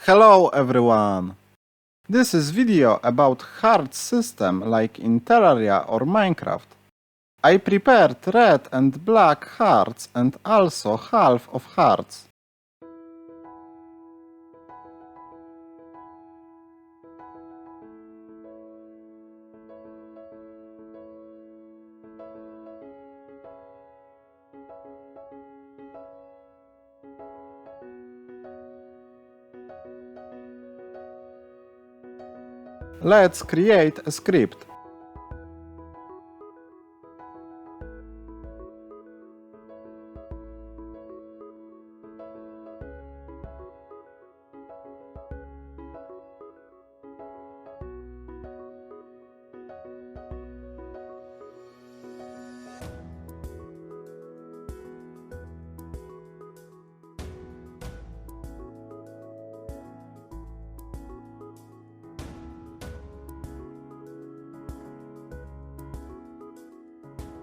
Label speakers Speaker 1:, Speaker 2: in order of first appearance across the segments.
Speaker 1: Hello everyone! This is video about heart system like in Terraria or Minecraft. I prepared red and black hearts and also half of hearts. Let's create a script.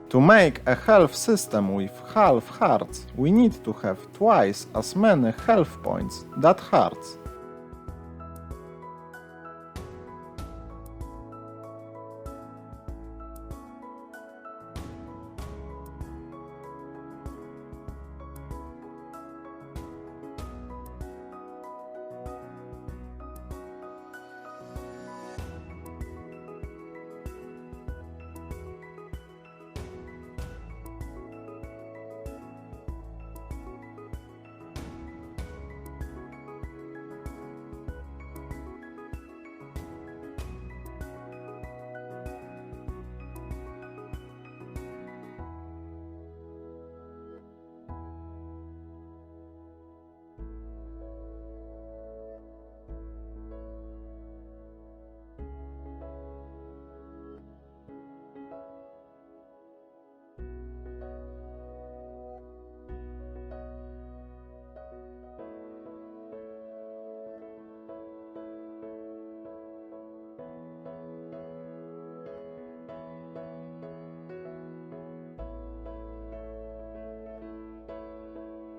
Speaker 1: To make a health system with half hearts, we need to have twice as many health points that hearts.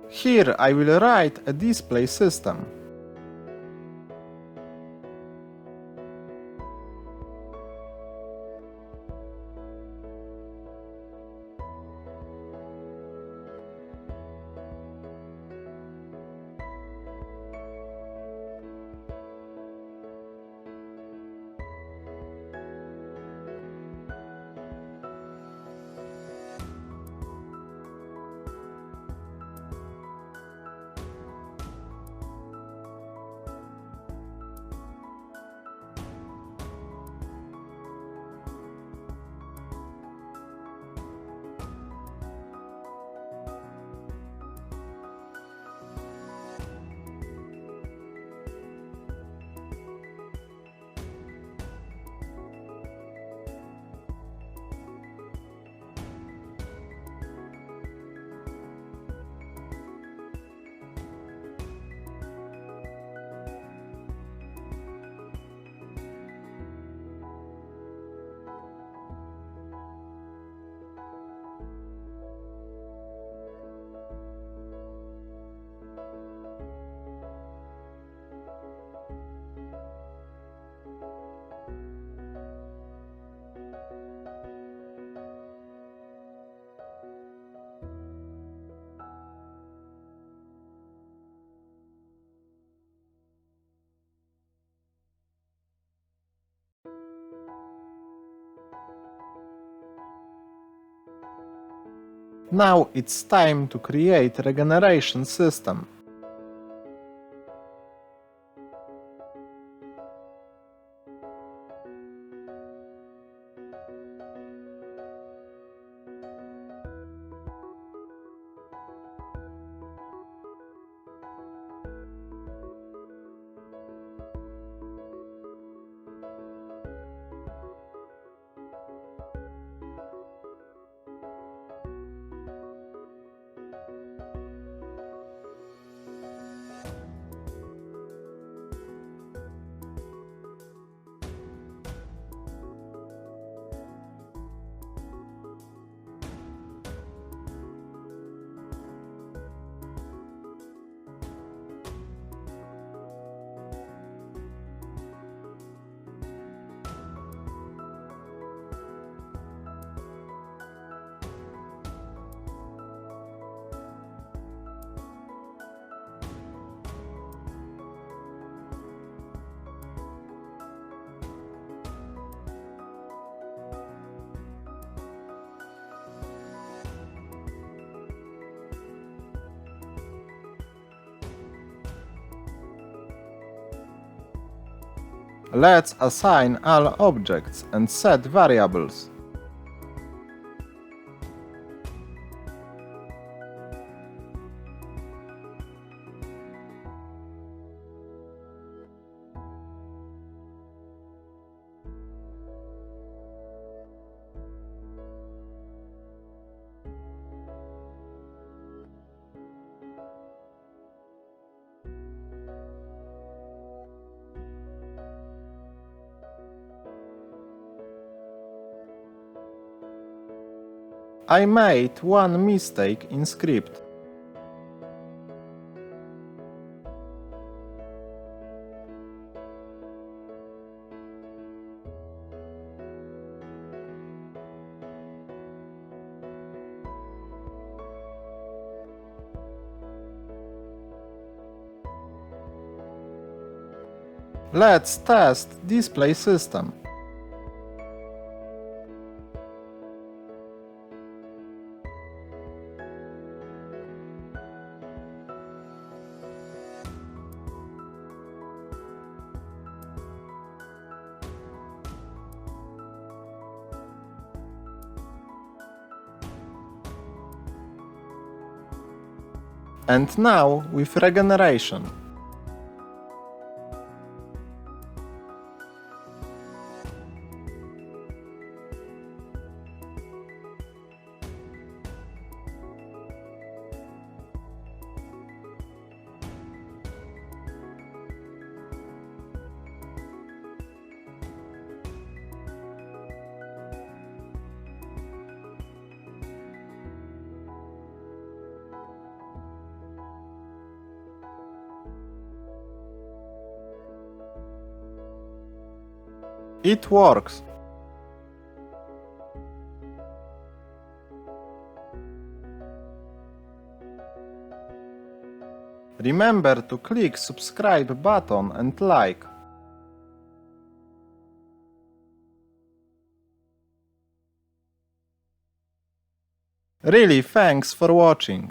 Speaker 1: Here I will write a display system. Now it's time to create regeneration system. Let's assign all objects and set variables. I made one mistake in script. Let's test display system. And now with regeneration. It works. Remember to click subscribe button and like. Really, thanks for watching.